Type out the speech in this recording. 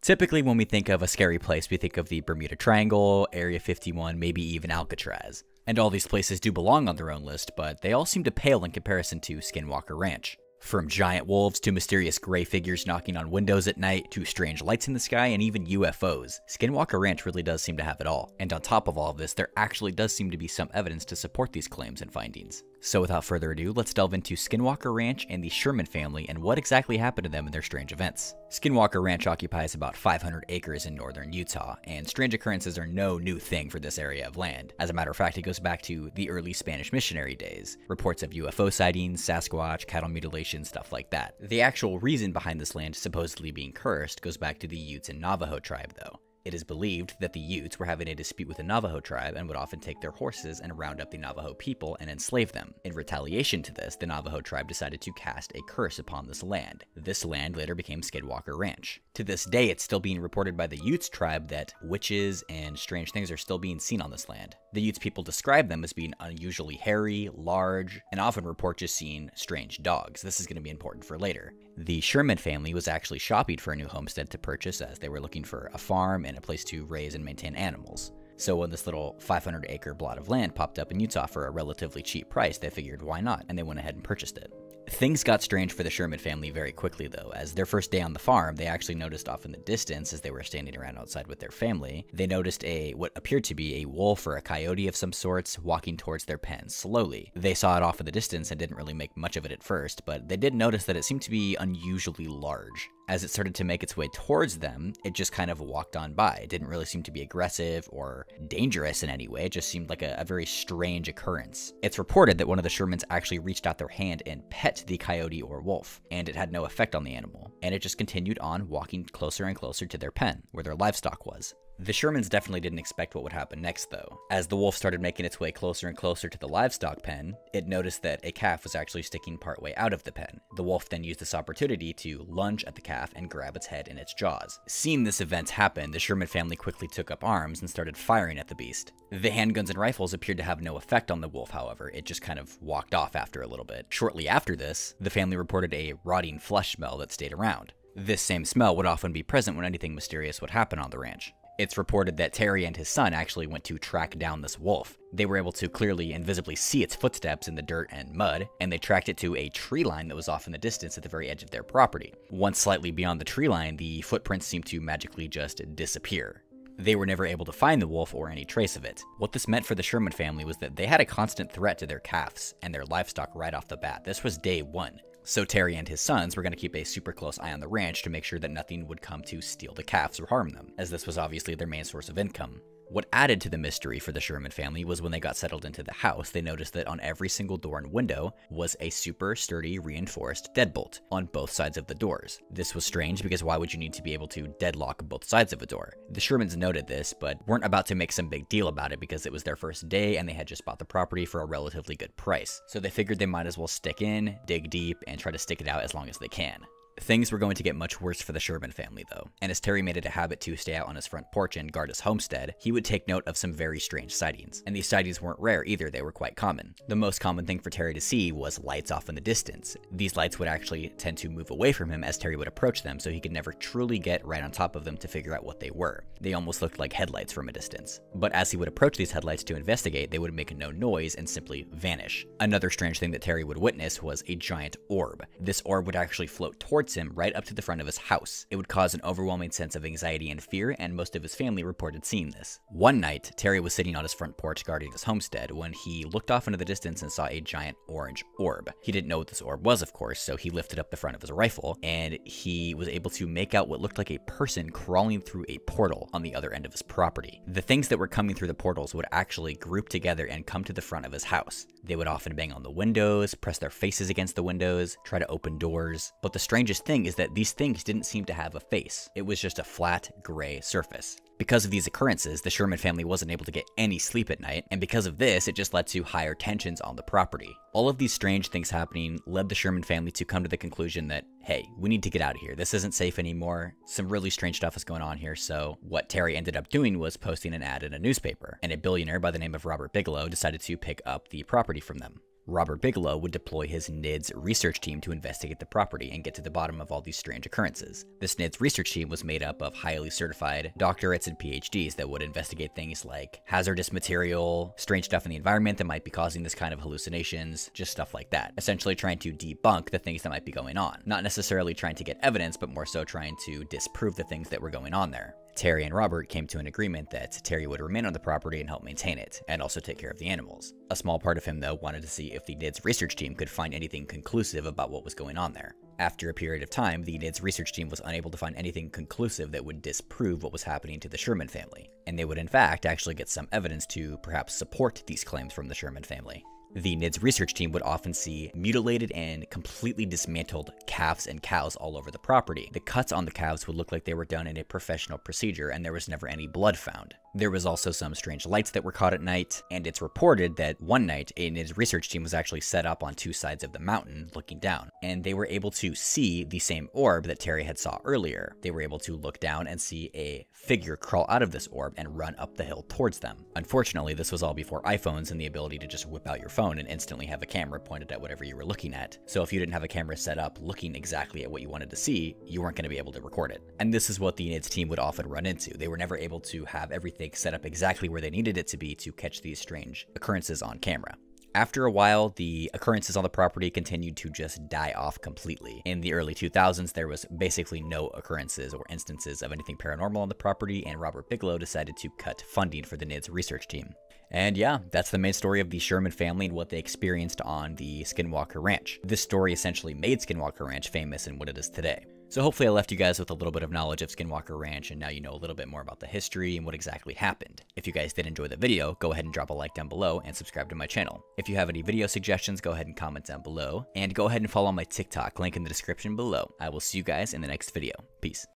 Typically, when we think of a scary place, we think of the Bermuda Triangle, Area 51, maybe even Alcatraz. And all these places do belong on their own list, but they all seem to pale in comparison to Skinwalker Ranch. From giant wolves to mysterious gray figures knocking on windows at night to strange lights in the sky and even UFOs, Skinwalker Ranch really does seem to have it all. And on top of all of this, there actually does seem to be some evidence to support these claims and findings. So without further ado, let's delve into Skinwalker Ranch and the Sherman family and what exactly happened to them in their strange events. Skinwalker Ranch occupies about 500 acres in northern Utah, and strange occurrences are no new thing for this area of land. As a matter of fact, it goes back to the early Spanish missionary days. Reports of UFO sightings, Sasquatch, cattle mutilation, stuff like that. The actual reason behind this land supposedly being cursed goes back to the Utes and Navajo tribe though. It is believed that the Utes were having a dispute with the Navajo tribe and would often take their horses and round up the Navajo people and enslave them. In retaliation to this, the Navajo tribe decided to cast a curse upon this land. This land later became Skinwalker Ranch. To this day, it's still being reported by the Utes tribe that witches and strange things are still being seen on this land. The Utes people describe them as being unusually hairy, large, and often report just seeing strange dogs. This is going to be important for later. The Sherman family was actually shopping for a new homestead to purchase as they were looking for a farm and a place to raise and maintain animals. So when this little 500-acre plot of land popped up in Utah for a relatively cheap price, they figured why not, and they went ahead and purchased it. Things got strange for the Sherman family very quickly though, as their first day on the farm, they actually noticed off in the distance as they were standing around outside with their family, they noticed what appeared to be a wolf or a coyote of some sorts walking towards their pen slowly. They saw it off in the distance and didn't really make much of it at first, but they did notice that it seemed to be unusually large. As it started to make its way towards them, it just kind of walked on by. It didn't really seem to be aggressive or dangerous in any way. It just seemed like a very strange occurrence. It's reported that one of the Shermans actually reached out their hand and pet the coyote or wolf, and it had no effect on the animal. And it just continued on walking closer and closer to their pen, where their livestock was. The Shermans definitely didn't expect what would happen next though. As the wolf started making its way closer and closer to the livestock pen, it noticed that a calf was actually sticking partway out of the pen. The wolf then used this opportunity to lunge at the calf and grab its head in its jaws. Seeing this event happen, the Sherman family quickly took up arms and started firing at the beast. The handguns and rifles appeared to have no effect on the wolf, however. It just kind of walked off after a little bit. Shortly after this, the family reported a rotting flesh smell that stayed around. This same smell would often be present when anything mysterious would happen on the ranch. It's reported that Terry and his son actually went to track down this wolf. They were able to clearly and visibly see its footsteps in the dirt and mud, and they tracked it to a tree line that was off in the distance at the very edge of their property. Once slightly beyond the tree line, the footprints seemed to magically just disappear. They were never able to find the wolf or any trace of it. What this meant for the Sherman family was that they had a constant threat to their calves and their livestock right off the bat. This was day one. So Terry and his sons were going to keep a super close eye on the ranch to make sure that nothing would come to steal the calves or harm them, as this was obviously their main source of income. What added to the mystery for the Sherman family was when they got settled into the house, they noticed that on every single door and window was a super sturdy reinforced deadbolt on both sides of the doors. This was strange because why would you need to be able to deadlock both sides of a door? The Shermans noted this, but weren't about to make some big deal about it because it was their first day and they had just bought the property for a relatively good price. So they figured they might as well stick in, dig deep, and try to stick it out as long as they can. Things were going to get much worse for the Sherman family though, and as Terry made it a habit to stay out on his front porch and guard his homestead, he would take note of some very strange sightings. And these sightings weren't rare either, they were quite common. The most common thing for Terry to see was lights off in the distance. These lights would actually tend to move away from him as Terry would approach them, so he could never truly get right on top of them to figure out what they were. They almost looked like headlights from a distance. But as he would approach these headlights to investigate, they would make no noise and simply vanish. Another strange thing that Terry would witness was a giant orb. This orb would actually float towards him right up to the front of his house. It would cause an overwhelming sense of anxiety and fear, and most of his family reported seeing this. One night, Terry was sitting on his front porch guarding his homestead when he looked off into the distance and saw a giant orange orb. He didn't know what this orb was, of course, so he lifted up the front of his rifle, and he was able to make out what looked like a person crawling through a portal on the other end of his property. The things that were coming through the portals would actually group together and come to the front of his house. They would often bang on the windows, press their faces against the windows, try to open doors. But the strangest thing is that these things didn't seem to have a face. It was just a flat, gray surface. Because of these occurrences, the Sherman family wasn't able to get any sleep at night, and because of this, it just led to higher tensions on the property. All of these strange things happening led the Sherman family to come to the conclusion that, hey, we need to get out of here. This isn't safe anymore. Some really strange stuff is going on here. So what Terry ended up doing was posting an ad in a newspaper, and a billionaire by the name of Robert Bigelow decided to pick up the property from them. Robert Bigelow would deploy his NIDS research team to investigate the property and get to the bottom of all these strange occurrences. This NIDS research team was made up of highly certified doctorates and PhDs that would investigate things like hazardous material, strange stuff in the environment that might be causing this kind of hallucinations, just stuff like that. Essentially trying to debunk the things that might be going on. Not necessarily trying to get evidence, but more so trying to disprove the things that were going on there. Terry and Robert came to an agreement that Terry would remain on the property and help maintain it, and also take care of the animals. A small part of him, though, wanted to see if the NIDS research team could find anything conclusive about what was going on there. After a period of time, the NIDS research team was unable to find anything conclusive that would disprove what was happening to the Sherman family, and they would in fact actually get some evidence to perhaps support these claims from the Sherman family. The NIDS research team would often see mutilated and completely dismantled calves and cows all over the property. The cuts on the calves would look like they were done in a professional procedure, and there was never any blood found. There was also some strange lights that were caught at night, and it's reported that one night a NIDS research team was actually set up on two sides of the mountain looking down, and they were able to see the same orb that Terry had saw earlier. They were able to look down and see a figure crawl out of this orb and run up the hill towards them. Unfortunately, this was all before iPhones and the ability to just whip out your phone and instantly have a camera pointed at whatever you were looking at. So if you didn't have a camera set up looking exactly at what you wanted to see, you weren't going to be able to record it. And this is what the NIDS team would often run into. They were never able to have everything set up exactly where they needed it to be to catch these strange occurrences on camera. After a while, the occurrences on the property continued to just die off completely. In the early 2000s, there was basically no occurrences or instances of anything paranormal on the property, and Robert Bigelow decided to cut funding for the NIDS research team. And yeah, that's the main story of the Sherman family and what they experienced on the Skinwalker Ranch. This story essentially made Skinwalker Ranch famous in what it is today. So hopefully I left you guys with a little bit of knowledge of Skinwalker Ranch, and now you know a little bit more about the history and what exactly happened. If you guys did enjoy the video, go ahead and drop a like down below and subscribe to my channel. If you have any video suggestions, go ahead and comment down below, and go ahead and follow my TikTok, link in the description below. I will see you guys in the next video. Peace.